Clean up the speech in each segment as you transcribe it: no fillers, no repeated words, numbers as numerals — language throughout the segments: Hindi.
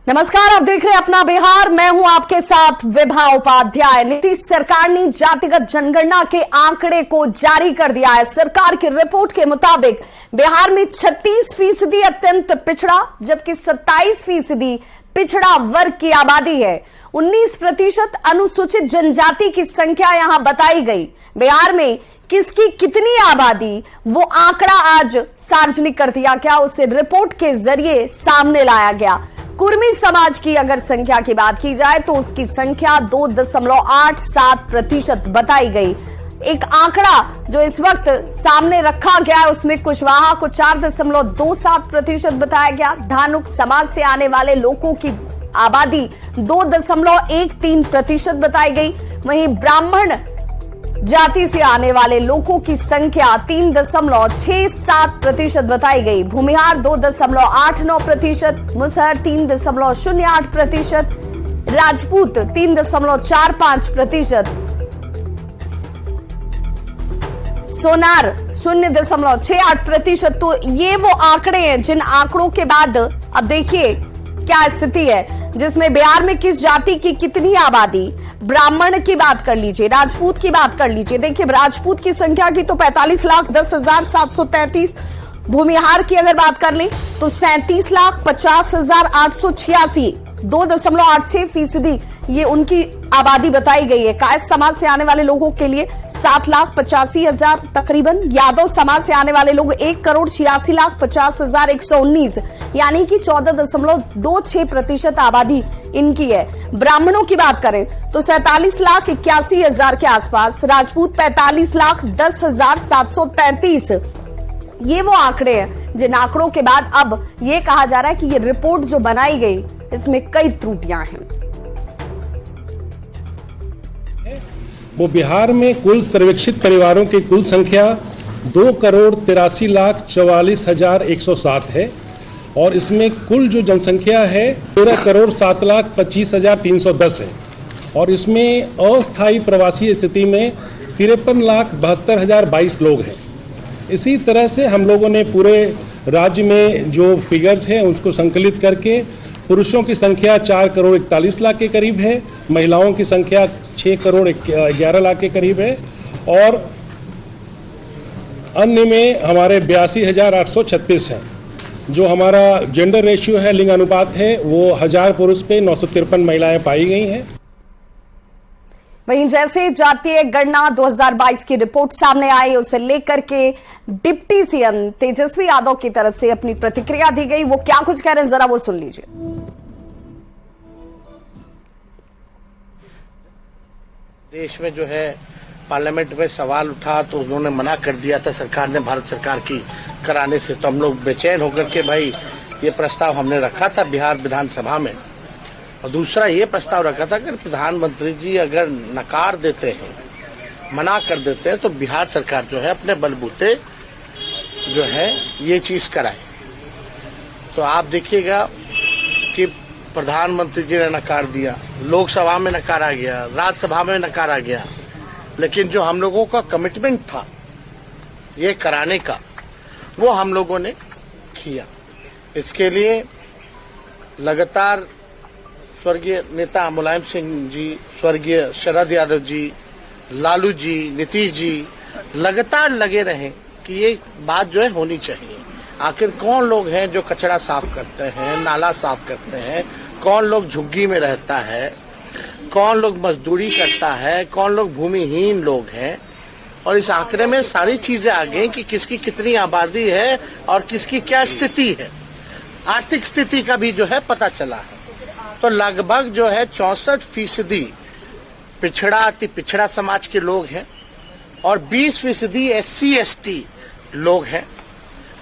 नमस्कार, आप देख रहे हैं अपना बिहार। मैं हूं आपके साथ विभा उपाध्याय। नीतीश सरकार ने जातिगत जनगणना के आंकड़े को जारी कर दिया है। सरकार की रिपोर्ट के मुताबिक बिहार में 36% अत्यंत पिछड़ा जबकि 27% पिछड़ा वर्ग की आबादी है। 19% अनुसूचित जनजाति की संख्या यहां बताई गई। बिहार में किसकी कितनी आबादी, वो आंकड़ा आज सार्वजनिक कर दिया गया, उसे रिपोर्ट के जरिए सामने लाया गया। कुर्मी समाज की अगर संख्या की बात की जाए तो उसकी संख्या 2.87% बताई गई। एक आंकड़ा जो इस वक्त सामने रखा गया है उसमें कुशवाहा को 4.27% बताया गया। धानुक समाज से आने वाले लोगों की आबादी 2.13% बताई गई। वहीं ब्राह्मण जाति से आने वाले लोगों की संख्या 3.67% बताई गई। भूमिहार 2.89%, मुसहर 3.08%, राजपूत 3.45%, सोनार 0.68%। तो ये वो आंकड़े हैं जिन आंकड़ों के बाद अब देखिए क्या स्थिति है, जिसमें बिहार में किस जाति की कितनी आबादी। ब्राह्मण की बात कर लीजिए, राजपूत की बात कर लीजिए। देखिए राजपूत की संख्या की तो 45,10,733। भूमिहार की अगर बात कर लें तो 37,50,886, 2.86% ये उनकी आबादी बताई गई है। कायस्थ समाज से आने वाले लोगों के लिए 7,85,000 तकरीबन। यादव समाज से आने वाले लोग 1,86,50,119, यानी कि 14.26% आबादी इनकी है। ब्राह्मणों की बात करें तो 47,81,000 के आसपास। राजपूत 45,10,733। ये वो आंकड़े हैं जिन आंकड़ों के बाद अब ये कहा जा रहा है कि ये रिपोर्ट जो बनाई गई इसमें कई त्रुटियां हैं। वो बिहार में कुल सर्वेक्षित परिवारों की कुल संख्या 2,83,44,107 है और इसमें कुल जो जनसंख्या है 13,07,25,310 है और इसमें अस्थायी प्रवासी स्थिति में 53,72,022 लोग हैं। इसी तरह से हम लोगों ने पूरे राज्य में जो फिगर्स हैं उसको संकलित करके पुरुषों की संख्या 4,41,00,000 के करीब है, महिलाओं की संख्या 6,11,00,000 के करीब है और अन्य में हमारे 82,836 है। जो हमारा जेंडर रेशियो है, लिंग अनुपात है, वो 1000 पुरुष पे 953 महिलाएं पाई गई हैं। वहीं जैसे जातीय गणना 2022 की रिपोर्ट सामने आई उसे लेकर के डिप्टी सीएम तेजस्वी यादव की तरफ से अपनी प्रतिक्रिया दी गई। वो क्या कुछ कह रहे हैं जरा वो सुन लीजिए। देश में जो है पार्लियामेंट में सवाल उठा तो उन्होंने मना कर दिया था सरकार ने, भारत सरकार की कराने से। तो हम लोग बेचैन होकर के भाई ये प्रस्ताव हमने रखा था बिहार विधानसभा में। और दूसरा ये प्रस्ताव रखा था कि प्रधानमंत्री जी अगर नकार देते हैं, मना कर देते हैं तो बिहार सरकार जो है अपने बलबूते जो है ये चीज कराए। तो आप देखिएगा कि प्रधानमंत्री जी ने नकार दिया, लोकसभा में नकारा गया, राज्यसभा में नकारा गया, लेकिन जो हम लोगों का कमिटमेंट था ये कराने का वो हम लोगों ने किया। इसके लिए लगातार स्वर्गीय नेता मुलायम सिंह जी, स्वर्गीय शरद यादव जी, लालू जी, नीतीश जी लगातार लगे रहे कि ये बात जो है होनी चाहिए। आखिर कौन लोग हैं जो कचरा साफ करते हैं, नाला साफ करते हैं, कौन लोग झुग्गी में रहता है, कौन लोग मजदूरी करता है, कौन लोग भूमिहीन लोग हैं। और इस आंकड़े में सारी चीजें आ गई कि किसकी कितनी आबादी है और किसकी क्या स्थिति है, आर्थिक स्थिति का भी जो है पता चला है। तो लगभग जो है 64% पिछड़ा अति पिछड़ा समाज के लोग हैं और 20% SC ST लोग हैं।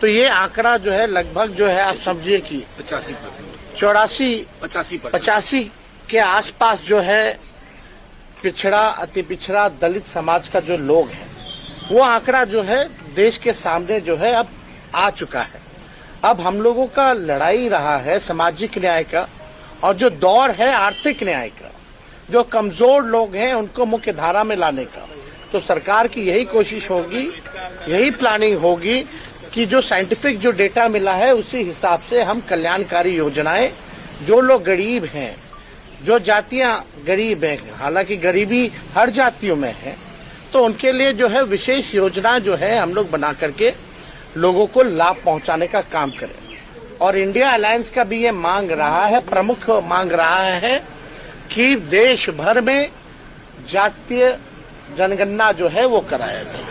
तो ये आंकड़ा जो है लगभग जो है आप समझिए कि 85 के आसपास जो है पिछड़ा अति पिछड़ा दलित समाज का जो लोग हैं वो आंकड़ा जो है देश के सामने जो है अब आ चुका है। अब हम लोगों का लड़ाई रहा है सामाजिक न्याय का और जो दौर है आर्थिक न्याय का। जो कमजोर लोग हैं उनको मुख्य धारा में लाने का। तो सरकार की यही कोशिश होगी, यही प्लानिंग होगी कि जो साइंटिफिक जो डेटा मिला है उसी हिसाब से हम कल्याणकारी योजनाएं जो लोग गरीब हैं, जो जातियां गरीब हैं, हालांकि गरीबी हर जातियों में है, तो उनके लिए जो है विशेष योजना जो है हम लोग बना करके लोगों को लाभ पहुंचाने का काम करें। और इंडिया अलायंस का भी ये मांग रहा है, प्रमुख मांग रहा है कि देश भर में जातीय जनगणना जो है वो कराया जाए।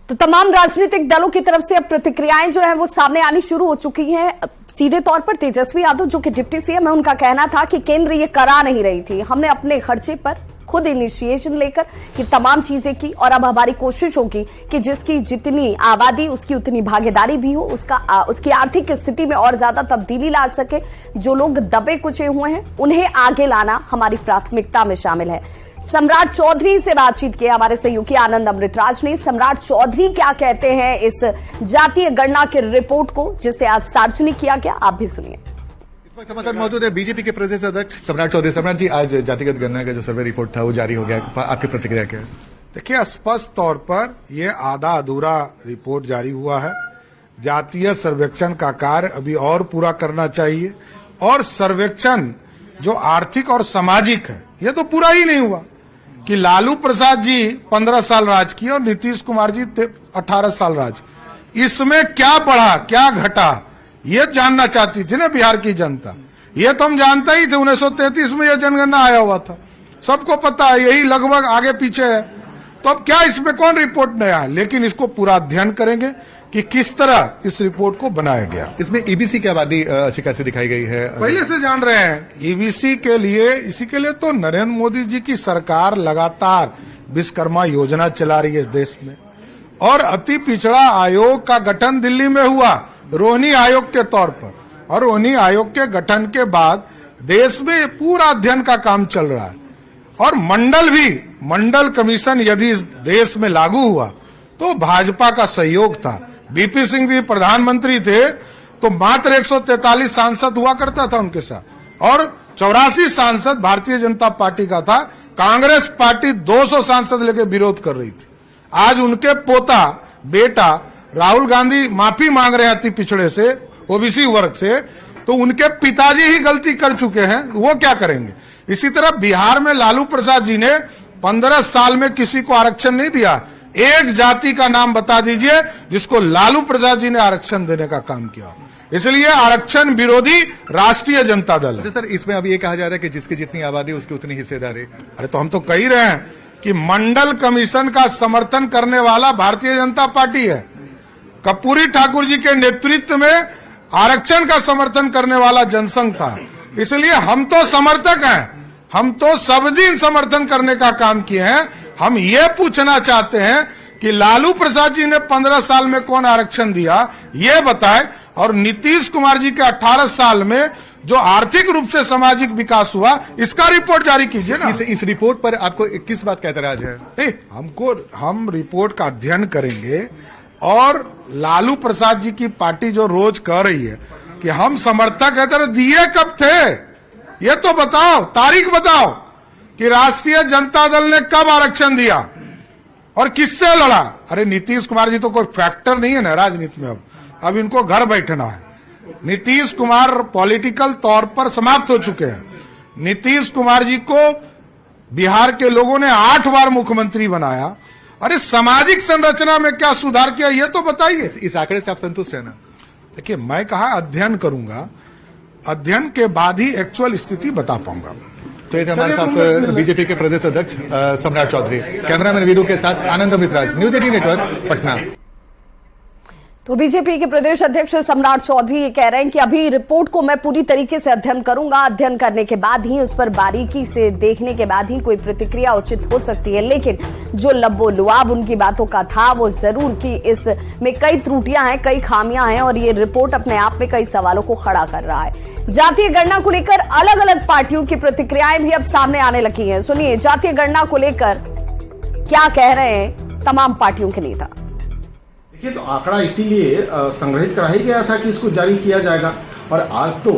तो तमाम राजनीतिक दलों की तरफ से अब प्रतिक्रियाएं जो है वो सामने आनी शुरू हो चुकी हैं। सीधे तौर पर तेजस्वी यादव जो कि डिप्टी सीएम है, उनका कहना था कि केंद्र ये करा नहीं रही थी, हमने अपने खर्चे पर खुद इनिशिएशन लेकर ये तमाम चीजें की और अब हमारी कोशिश होगी कि जिसकी जितनी आबादी उसकी उतनी भागीदारी भी हो, उसकी आर्थिक स्थिति में और ज्यादा तब्दीली ला सके। जो लोग दबे कुचे हुए हैं उन्हें आगे लाना हमारी प्राथमिकता में शामिल है। सम्राट चौधरी से बातचीत की हमारे सहयोगी आनंद अमृतराज ने। सम्राट चौधरी क्या कहते हैं इस जातीय गणना की रिपोर्ट को जिसे आज सार्वजनिक किया गया, आप भी सुनिए। इस वक्त हमारे साथ मौजूद है बीजेपी के प्रदेश अध्यक्ष सम्राट चौधरी। सम्राट जी, आज जातिगत गणना का जो सर्वे रिपोर्ट था वो जारी हो गया, आपकी प्रतिक्रिया क्या है? देखिए, स्पष्ट तौर पर यह आधा अधूरा रिपोर्ट जारी हुआ है। जातीय सर्वेक्षण का कार्य अभी और पूरा करना चाहिए और सर्वेक्षण जो आर्थिक और सामाजिक है यह तो पूरा ही नहीं हुआ कि लालू प्रसाद जी 15 साल राज किए और नीतीश कुमार जी 18 साल राज, इसमें क्या बढ़ा क्या घटा ये जानना चाहती थी ना बिहार की जनता। ये तो हम जानते ही थे, 1933 में यह जनगणना आया हुआ था, सबको पता है, यही लगभग आगे पीछे है। तो अब क्या इसमें कौन रिपोर्ट नया है, लेकिन इसको पूरा अध्ययन करेंगे कि किस तरह इस रिपोर्ट को बनाया गया। इसमें ईबीसी की आबादी अच्छी खासी दिखाई गई है, पहले से जान रहे हैं। ईबीसी के लिए, इसी के लिए तो नरेंद्र मोदी जी की सरकार लगातार विश्वकर्मा योजना चला रही है इस देश में, और अति पिछड़ा आयोग का गठन दिल्ली में हुआ रोहिणी आयोग के तौर पर, और रोहिणी आयोग के गठन के बाद देश में पूरा अध्ययन का काम चल रहा है। और मंडल कमीशन यदि इस देश में लागू हुआ तो भाजपा का सहयोग था। बीपी सिंह जी प्रधानमंत्री थे तो मात्र 143 सांसद हुआ करता था उनके साथ, और 84 सांसद भारतीय जनता पार्टी का था। कांग्रेस पार्टी 200 सांसद लेकर विरोध कर रही थी। आज उनके पोता बेटा राहुल गांधी माफी मांग रहे हैं अति पिछड़े से, ओबीसी वर्ग से, तो उनके पिताजी ही गलती कर चुके हैं, वो क्या करेंगे। इसी तरह बिहार में लालू प्रसाद जी ने 15 साल में किसी को आरक्षण नहीं दिया। एक जाति का नाम बता दीजिए जिसको लालू प्रसाद जी ने आरक्षण देने का काम किया। इसलिए आरक्षण विरोधी राष्ट्रीय जनता दल है। सर, इसमें अभी ये कहा जा रहा है कि जिसकी जितनी आबादी उसकी उतनी हिस्सेदारी। अरे तो हम तो कह ही रहे हैं कि मंडल कमीशन का समर्थन करने वाला भारतीय जनता पार्टी है। कर्पूरी ठाकुर जी के नेतृत्व में आरक्षण का समर्थन करने वाला जनसंघ था। इसलिए हम तो समर्थक हैं, हम तो सब दिन समर्थन करने का काम किए हैं। हम ये पूछना चाहते हैं कि लालू प्रसाद जी ने 15 साल में कौन आरक्षण दिया ये बताए, और नीतीश कुमार जी के 18 साल में जो आर्थिक रूप से सामाजिक विकास हुआ इसका रिपोर्ट जारी कीजिए ना। इस रिपोर्ट पर आपको किस बात का एतराज है? हम रिपोर्ट का अध्ययन करेंगे, और लालू प्रसाद जी की पार्टी जो रोज कह रही है कि हम समर्थक है, तो दिए कब थे ये तो बताओ, तारीख बताओ कि राष्ट्रीय जनता दल ने कब आरक्षण दिया और किससे लड़ा। अरे नीतीश कुमार जी तो कोई फैक्टर नहीं है ना राजनीति में। अब इनको घर बैठना है। नीतीश कुमार पॉलिटिकल तौर पर समाप्त हो चुके हैं। नीतीश कुमार जी को बिहार के लोगों ने 8 बार मुख्यमंत्री बनाया। अरे सामाजिक संरचना में क्या सुधार किया ये तो बताइए। इस आंकड़े से आप संतुष्ट है ना? देखिए, मैं कहा अध्ययन करूंगा, अध्ययन के बाद ही एक्चुअल स्थिति बता पाऊंगा। तो ये थे हमारे साथ बीजेपी के प्रदेश अध्यक्ष सम्राट चौधरी। कैमरामैन वीरू के साथ आनंद अमृतराज, न्यूज 18 नेटवर्क, पटना। तो बीजेपी के प्रदेश अध्यक्ष सम्राट चौधरी ये कह रहे हैं कि अभी रिपोर्ट को मैं पूरी तरीके से अध्ययन करूंगा, अध्ययन करने के बाद ही, उस पर बारीकी से देखने के बाद ही कोई प्रतिक्रिया उचित हो सकती है। लेकिन जो लब्बो लुआब उनकी बातों का था वो जरूर कि इसमें कई त्रुटियां हैं, कई खामियां हैं, और ये रिपोर्ट अपने आप में कई सवालों को खड़ा कर रहा है। जातीय गणना को लेकर अलग अलग पार्टियों की प्रतिक्रियाएं भी अब सामने आने लगी हैं। सुनिए जातीय गणना को लेकर क्या कह रहे हैं तमाम पार्टियों के नेता। देखिए, तो आंकड़ा इसीलिए संग्रहित करा ही गया था कि इसको जारी किया जाएगा, और आज तो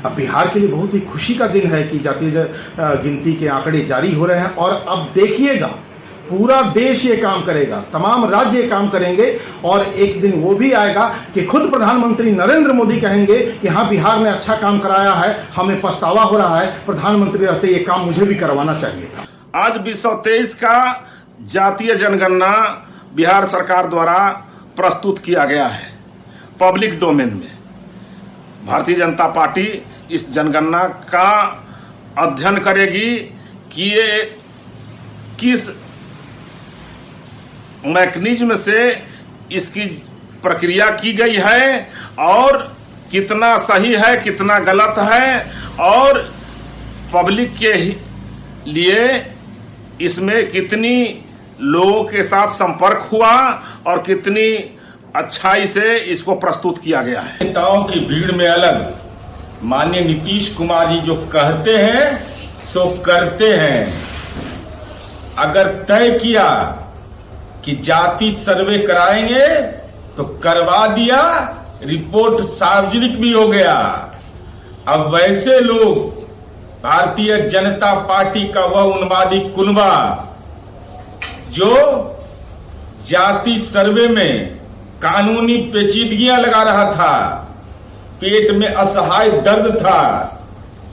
बिहार के लिए बहुत ही खुशी का दिन है कि जातीय गिनती के आंकड़े जारी हो रहे हैं। और अब देखिएगा पूरा देश ये काम करेगा, तमाम राज्य ये काम करेंगे और एक दिन वो भी आएगा कि खुद प्रधानमंत्री नरेंद्र मोदी कहेंगे कि हाँ, बिहार ने अच्छा काम कराया है, हमें पछतावा हो रहा है, प्रधानमंत्री रहते ये काम मुझे भी करवाना चाहिए था। आज 2023 का जातीय जनगणना बिहार सरकार द्वारा प्रस्तुत किया गया है पब्लिक डोमेन में। भारतीय जनता पार्टी इस जनगणना का अध्ययन करेगी कि ये किस मैकेनिज्म से इसकी प्रक्रिया की गई है और कितना सही है, कितना गलत है, और पब्लिक के लिए इसमें कितनी लोगों के साथ संपर्क हुआ और कितनी अच्छाई से इसको प्रस्तुत किया गया है। नेताओं की भीड़ में अलग माननीय नीतीश कुमार जी जो कहते हैं सो करते हैं। अगर तय किया कि जाति सर्वे कराएंगे तो करवा दिया, रिपोर्ट सार्वजनिक भी हो गया। अब वैसे लोग भारतीय जनता पार्टी का वह उन्मादी कुनबा जो जाति सर्वे में कानूनी पेचीदगियां लगा रहा था, पेट में असहाय दर्द था,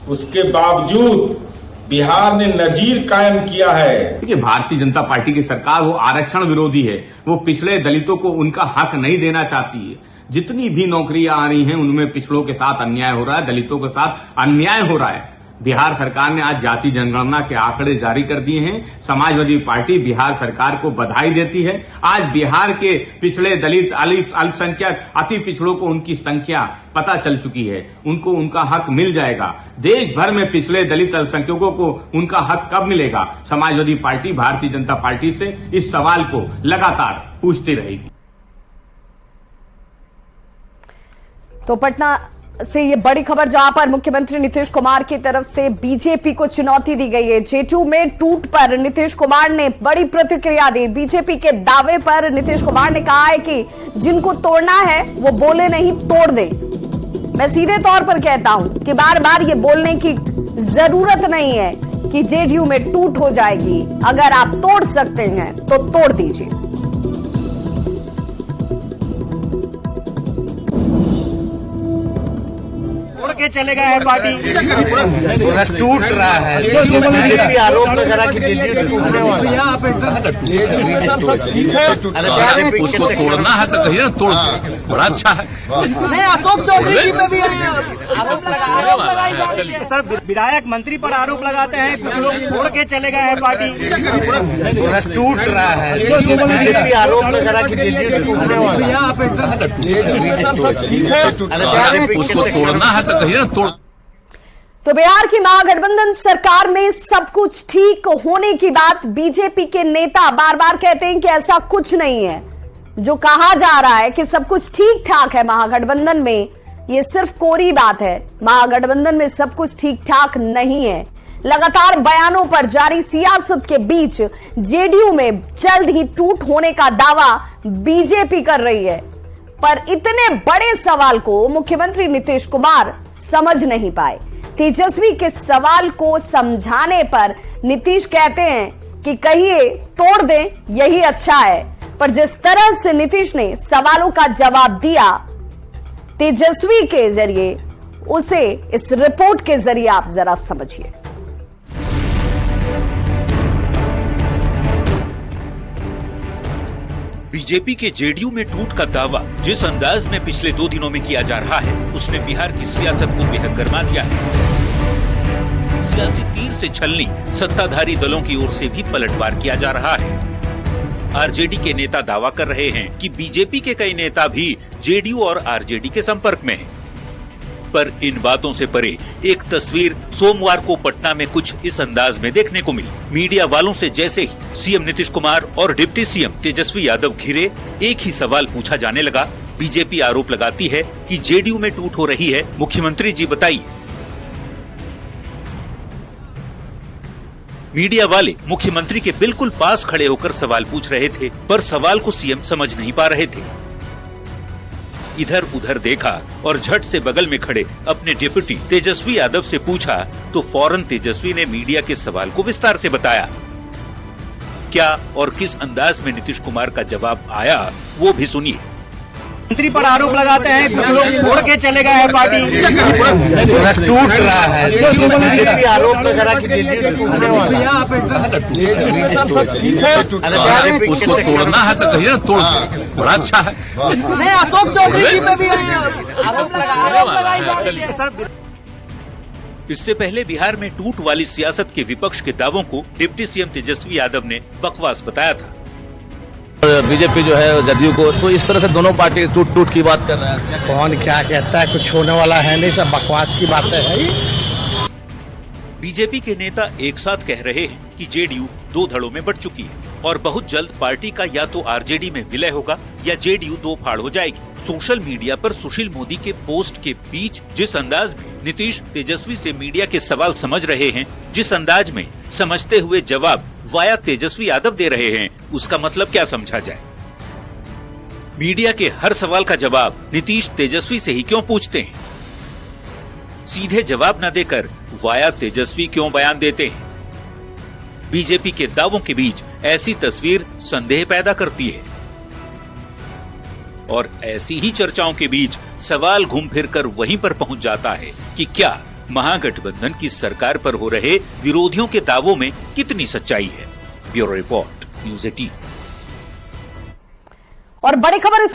उसके बावजूद बिहार ने नजीर कायम किया है। देखिए, भारतीय जनता पार्टी की सरकार वो आरक्षण विरोधी है, वो पिछड़े दलितों को उनका हक नहीं देना चाहती है। जितनी भी नौकरियां आ रही हैं उनमें पिछड़ों के साथ अन्याय हो रहा है, दलितों के साथ अन्याय हो रहा है। बिहार सरकार ने आज जाति जनगणना के आंकड़े जारी कर दिए हैं। समाजवादी पार्टी बिहार सरकार को बधाई देती है। आज बिहार के पिछड़े, दलित, अल्पसंख्यक, अति पिछड़ों को उनकी संख्या पता चल चुकी है, उनको उनका हक मिल जाएगा। देश भर में पिछड़े, दलित, अल्पसंख्यकों को उनका हक कब मिलेगा? समाजवादी पार्टी भारतीय जनता पार्टी से इस सवाल को लगातार पूछती रहेगी। तो पटना से ये बड़ी खबर जहां पर मुख्यमंत्री नीतीश कुमार की तरफ से बीजेपी को चुनौती दी गई है। जेडीयू में टूट पर नीतीश कुमार ने बड़ी प्रतिक्रिया दी। बीजेपी के दावे पर नीतीश कुमार ने कहा है कि जिनको तोड़ना है वो बोले नहीं, तोड़ दे। मैं सीधे तौर पर कहता हूं कि बार बार ये बोलने की जरूरत नहीं है कि जेडीयू में टूट हो जाएगी। अगर आप तोड़ सकते हैं तो तोड़ दीजिए। के चले गए हैं पार्टी टूट रहा है। बीजेपी आरोप लगा रहा कि जेडीयू टूटने वाला है। उसको तोड़ना है तो कहिए ना, तोड़ बड़ा अच्छा है। नहीं, अशोक चौधरी जी पे भी आरोप लगाई जा रही है। सर, विधायक मंत्री पर आरोप लगाते हैं, कुछ लोग छोड़ के चले गए हैं पार्टी। टूट रहा है। बीजेपी आरोप लगा रहा कि जेडीयू टूटने वाला है। उसको तोड़ना है तो कहिए ना, तोड़। तो बिहार की महागठबंधन सरकार में सब कुछ ठीक होने की बात बीजेपी के नेता बार बार कहते हैं कि ऐसा कुछ नहीं है। जो कहा जा रहा है कि सब कुछ ठीक ठाक है महागठबंधन में, ये सिर्फ कोरी बात है। महागठबंधन में सब कुछ ठीक ठाक नहीं है। लगातार बयानों पर जारी सियासत के बीच जेडीयू में जल्द ही टूट होने का दावा बीजेपी कर रही है। पर इतने बड़े सवाल को मुख्यमंत्री नीतीश कुमार समझ नहीं पाए। तेजस्वी के सवाल को समझाने पर नीतीश कहते हैं कि कहिए तोड़ दें, यही अच्छा है। पर जिस तरह से नीतीश ने सवालों का जवाब दिया तेजस्वी के जरिए, उसे इस रिपोर्ट के जरिए आप जरा समझिए। बीजेपी के जेडीयू में टूट का दावा जिस अंदाज में पिछले 2 दिनों में किया जा रहा है, उसने बिहार की सियासत को बेहद गरमा दिया है। सियासी तीर से छलनी सत्ताधारी दलों की ओर से भी पलटवार किया जा रहा है। आरजेडी के नेता दावा कर रहे हैं कि बीजेपी के कई नेता भी जेडीयू और आरजेडी के संपर्क में हैं। पर इन बातों से परे एक तस्वीर सोमवार को पटना में कुछ इस अंदाज में देखने को मिली। मीडिया वालों से जैसे ही सीएम नीतीश कुमार और डिप्टी सीएम तेजस्वी यादव घिरे, एक ही सवाल पूछा जाने लगा। बीजेपी आरोप लगाती है कि जेडीयू में टूट हो रही है, मुख्यमंत्री जी बताइए। मीडिया वाले मुख्यमंत्री के बिल्कुल पास खड़े होकर सवाल पूछ रहे थे, पर सवाल को सीएम समझ नहीं पा रहे थे। इधर उधर देखा और झट से बगल में खड़े अपने डिप्टी तेजस्वी यादव से पूछा तो फौरन तेजस्वी ने मीडिया के सवाल को विस्तार से बताया क्या और किस अंदाज में नीतीश कुमार का जवाब आया वो भी सुनिए। मंत्री पर आरोप लगाते हैं, कुछ लोग छोड़ के चले गए हैं पार्टी। टूट रहा है आरोप वगैरह की उसको तोड़ना है तो कहिए ना तोड़ दो। बड़ा अच्छा है। नहीं, अशोक चौधरी जी पे भी आरोप लगाई जा रही है सर। इससे पहले बिहार में टूट वाली सियासत के विपक्ष के दावों को डिप्टी सीएम तेजस्वी यादव ने बकवास बताया था। बीजेपी जो है जदयू को तो इस तरह से दोनों पार्टी टूट टूट की बात कर रहे हैं। कौन क्या कहता है, कुछ होने वाला है नहीं, सब बकवास की बातें है। बीजेपी के नेता एक साथ कह रहे हैं कि जेडीयू दो धड़ों में बंट चुकी है और बहुत जल्द पार्टी का या तो आरजेडी में विलय होगा या जेडीयू दो फाड़ हो जाएगी। सोशल मीडिया पर सुशील मोदी के पोस्ट के बीच जिस अंदाज में नीतीश तेजस्वी से मीडिया के सवाल समझ रहे हैं, जिस अंदाज में समझते हुए जवाब वाया तेजस्वी यादव दे रहे हैं, उसका मतलब क्या समझा जाए। मीडिया के हर सवाल का जवाब नीतीश तेजस्वी से ही क्यों पूछते हैं? सीधे जवाब न देकर वाया तेजस्वी क्यों बयान देते हैं? बीजेपी के दावों के बीच ऐसी तस्वीर संदेह पैदा करती है और ऐसी ही चर्चाओं के बीच सवाल घूम फिर कर वहीं पर पहुंच जाता है कि क्या महागठबंधन की सरकार पर हो रहे विरोधियों के दावों में कितनी सच्चाई है। Bureau report, news 18। और बड़ी खबर